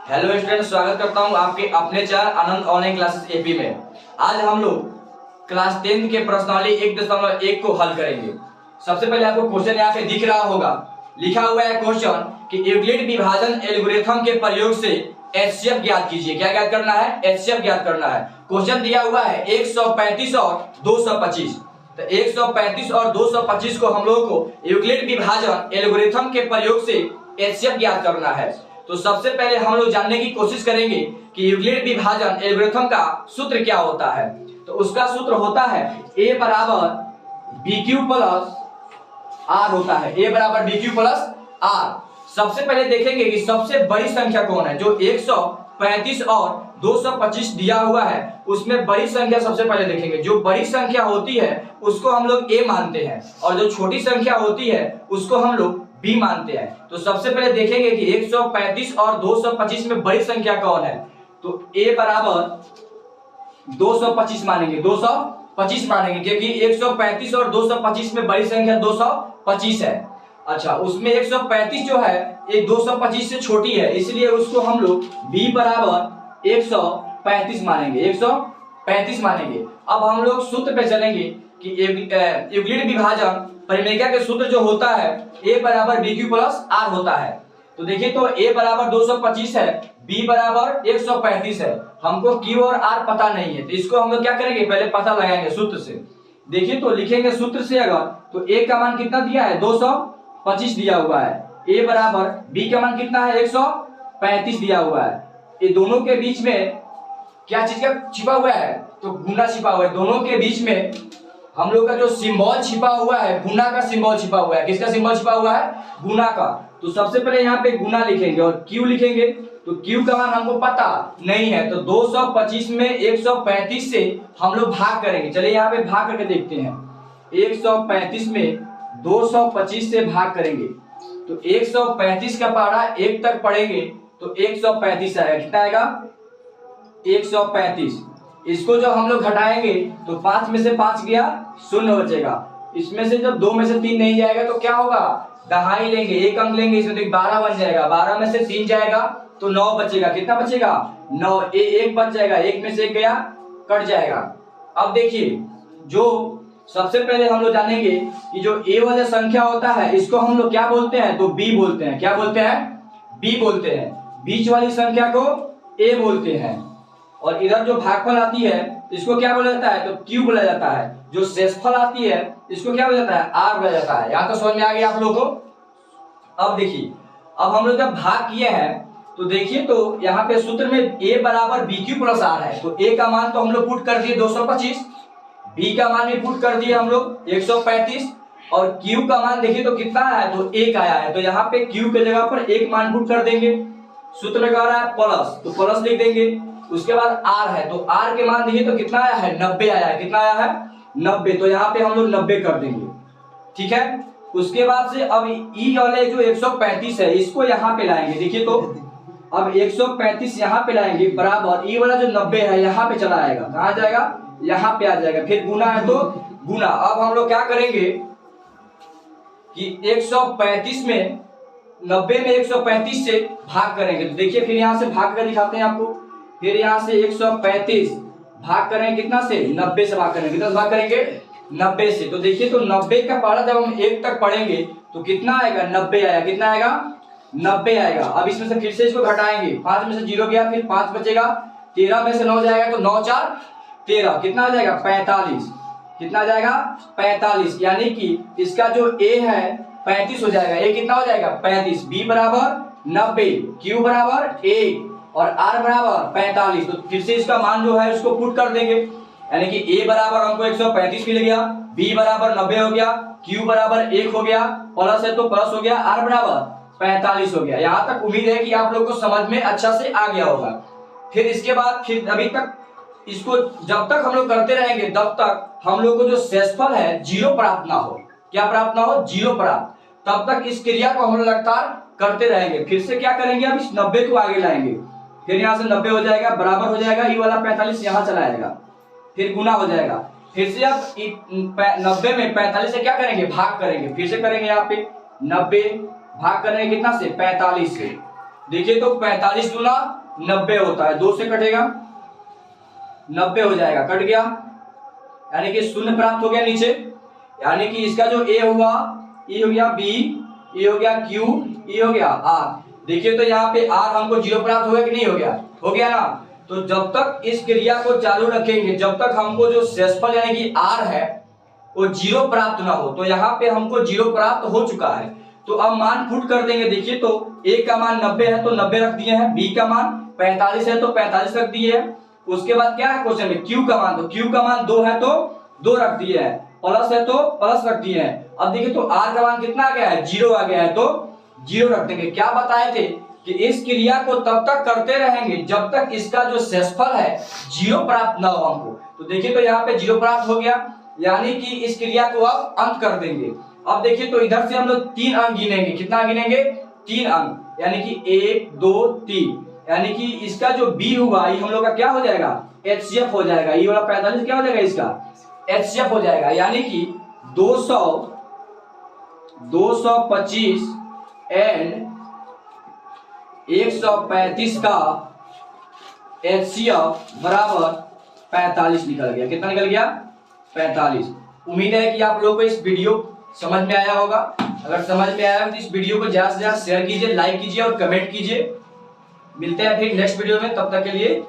Hello student, स्वागत करता हूं आपके अपने चैनल आनंद ऑनलाइन क्लासेस एपी में। आज हम लोग क्लास 10 के प्रश्नावली 1.1 को हल करेंगे। सबसे पहले आपको क्वेश्चन यहाँ पे दिख रहा होगा, लिखा हुआ है क्वेश्चन कि यूक्लिड विभाजन एल्गोरिथम के प्रयोग से एचसीएफ ज्ञात कीजिए। क्या ज्ञात करना है? एचसीएफ ज्ञात करना है। क्वेश्चन दिया हुआ है 135 और 225। तो 135 और 225 को हम लोगों को यूक्लिड विभाजन एल्गोरिथम के प्रयोग से एचसीएफ ज्ञात करना है। तो सबसे पहले हम लोग जानने की कोशिश करेंगे कि यूक्लिड विभाजन एल्गोरिथम का सूत्र क्या होता है। तो उसका सूत्र होता है a बराबर bq प्लस r होता है। a बराबर bq प्लस r। सबसे पहले देखेंगे कि सबसे बड़ी संख्या कौन है। जो 135 और 225 दिया हुआ है उसमें बड़ी संख्या सबसे पहले देखेंगे। जो बड़ी संख्या होती है उसको हम लोग a मानते हैं और जो छोटी संख्या होती है उसको हम लोग b मानते हैं। तो सबसे पहले देखेंगे कि 135 और 225 में बड़ी संख्या कौन है। तो a बराबर 225 मानेंगे, 225 मानेंगे क्योंकि 135 और 225 में बड़ी संख्या 225 है। अच्छा, उसमें 135 जो है ये 225 से छोटी है, इसलिए उसको हम लोग b बराबर 135 मानेंगे, 135 मानेंगे। अब हम लोग सूत्र पे चलेंगे कि यूक्लिड विभाजन परिमेय के सूत्र जो होता है a बराबर bq प्लस r होता है। तो देखिए, तो a बराबर 225 है, b बराबर 135 है। हमको q और r पता नहीं है, तो इसको हम लोग क्या करेंगे, पहले पता लगाएंगे सूत्र से। देखिए, तो लिखेंगे सूत्र से अगर, तो a का मान कितना दिया है, 225 दिया हुआ है। a बराबर b का मान कितना है, 135 दिया हुआ है। ये दोनों के बीच में क्या चीज का छिपा हुआ है, तो गुना छिपा हुआ है। दोनों के बीच में हम लोग का जो सिंबल छिपा हुआ है, गुना का सिंबल छिपा हुआ है। किसका सिंबल छिपा हुआ है? गुना का। तो सबसे पहले यहाँ पे गुना लिखेंगे और q लिखेंगे। तो q का मान हमको पता नहीं है, तो 225 में 135 से हम लोग भाग करेंगे। चलिए यहाँ पे भाग करके देखते हैं। 135 में 225 से भाग करेंगे तो 135 का पहाड़ा 1 तक पढ़ेंगे तो 135 आएगा। कितना आएगा? 135। इसको जब हम लोग घटाएंगे तो 5 में से 5 गया, 0 बचेगा। इसमें से जब 2 में से 3 नहीं जाएगा तो क्या होगा, दहाई लेंगे, 1 अंक लेंगे, इसमें तो 12 बन जाएगा। 12 में से 3 जाएगा तो 9 बचेगा। कितना बचेगा? 9। 1 बच जाएगा, 1 में से 1 गया, कट जाएगा। अब देखिए, जो सबसे पहले हम लोग जानेंगे कि जो a वाला संख्या होता है इसको हम लोग क्या बोलते हैं, तो b बोलते हैं। क्या बोलते हैं? b बोलते हैं। बीच वाली संख्या को a बोलते हैं। और इधर जो भागफल आती है इसको क्या बोला जाता है, तो q बोला जाता है। जो शेषफल आती है इसको क्या बोला जाता है, r बोला जाता है। यहाँ तो समझ में आ गया आप लोगों को। अब देखिए, अब हम लोग जब भाग किए हैं तो देखिए, तो यहाँ पे सूत्र में a बराबर bq प्लस r है। तो a का मान तो हम लोग पुट कर दिए 225, b का मान भी पुट कर दिए हम लोग 135 और q का मान देखिए तो कितना आया है, तो 1 आया है। तो यहाँ पे q के जगह पर 1 मान पुट कर देंगे। सूत्र में कह रहा है प्लस, तो प्लस लिख देंगे। उसके बाद r है, तो r के मान देखिए तो कितना आया है, 90 आया है। कितना आया है? 90। तो यहाँ पे हम लोग 90 कर देंगे, ठीक है। उसके बाद से अब ई वाले जो 135 है इसको यहाँ पे लाएंगे। देखिए, तो अब 135 यहाँ पे लाएंगे बराबर ई वाला जो 90 है यहाँ पे चला आएगा। कहाँ जाएगा? यहाँ पे आ जाएगा। फिर गुना है तो गुना। अब हम लोग क्या करेंगे कि 135 में 90 में 135 से भाग करेंगे। तो देखिए, फिर यहाँ से भाग कर दिखाते हैं आपको। फिर यहाँ से 135 भाग करेंगे कितना से, 90 से भाग करेंगे। कितना से भाग करेंगे? 90 से। तो देखिए, तो 90 का पहाड़ा जब हम 1 तक पढ़ेंगे तो कितना आएगा, 90 आएगा। कितना आएगा? 90 आएगा। अब इसमें से फिर से इसको घटाएंगे, 5 में से 0 गया, फिर 5 बचेगा, 13 में से 9 जाएगा तो 9 4 13। कितना आ जाएगा? 45। कितना आ जाएगा? 45। यानी कि इसका जो a है 35 हो जाएगा। a कितना हो जाएगा? 35। b बराबर 90, q बराबर 1 और r बराबर 45। तो फिर से इसका मान जो है उसको पुट कर देंगे। यानी कि a बराबर हमको 135 मिल गया, b बराबर 90 हो गया, q बराबर 1 हो गया, प्लस है तो प्लस हो गया, r बराबर 45 हो गया। यहाँ तक उम्मीद है कि आप लोग को समझ में अच्छा से आ गया होगा। फिर इसके बाद फिर अभी तक इसको जब तक हम लोग करते रहेंगे तब तक हम लोग को जो शेषफल है 0 प्राप्त ना हो। क्या प्राप्त ना हो? 0 प्राप्त। तब तक इस क्रिया को हम लोग लगातार करते रहेंगे। फिर से क्या करेंगे, अब इस 90 को आगे लाएंगे। फिर यहाँ से 90 हो जाएगा, बराबर हो जाएगा, ये वाला 45 यहाँ चला आएगा, फिर गुना हो जाएगा। फिर से अब 90 में 45 से क्या करेंगे, भाग करेंगे। फिर से करेंगे, यहाँ पे 90 भाग करेंगे कितना से, 45 से। देखिए तो 45 दूना 90 होता है, 2 से कटेगा 90 हो जाएगा, कट गया, यानी कि शून्य प्राप्त हो गया नीचे। यानी कि इसका जो ए हुआ, ई हो गया बी, ई हो गया क्यू, ई हो गया आर। देखिए तो यहाँ पे आर हमको 0 प्राप्त हो गया कि नहीं हो गया? हो गया ना। तो जब तक इस क्रिया को चालू रखेंगे, जब तक हमको जो शेषफल यानी कि आर है वो 0 प्राप्त ना हो, तो यहाँ पे हमको 0 प्राप्त हो चुका है। तो अब मान पुट कर देंगे। देखिए तो ए का मान 90 है तो 90 रख दिए हैं, बी का मान 45 है तो 45 रख दिए हैं। उसके बाद क्या है क्वेश्चन में, क्यू का मान, तो क्यू का मान 2 है तो 2 रख दिए हैं, प्लस है तो प्लस रख दिए हैं। अब देखिए तो आर का मान कितना आ गया है, 0 आ गया है तो 0 रख देंगे। क्या बताए थे कि इस क्रिया को तब तक करते रहेंगे जब तक इसका जो शेषफल है 0 प्राप्त ना हो हमको। तो देखिए तो यहाँ पे 0 प्राप्त हो गया, यानी कि इस क्रिया को अब अंत कर देंगे। अब देखिए तो इधर से हम लोग 3 अंक गिनेंगे, कितना गिनेंगे, 3 अंक, यानी कि 1 2 3, यानी कि इसका जो बी हुआ ये हम लोग का क्या हो जाएगा, एचसीएफ हो जाएगा। ये वाला 45 क्या हो जाएगा, इसका एचसीएफ हो जाएगा। यानी कि 225 एंड 135 का एचसीएफ बराबर 45 निकल गया। कितना निकल गया, 45। उम्मीद है कि आप लोगों को इस वीडियो समझ में आया होगा। अगर समझ में आया तो इस वीडियो को ज्यादा से ज्यादा शेयर कीजिए, लाइक कीजिए और कमेंट कीजिए। मिलते हैं फिर नेक्स्ट वीडियो में, तब तक के लिए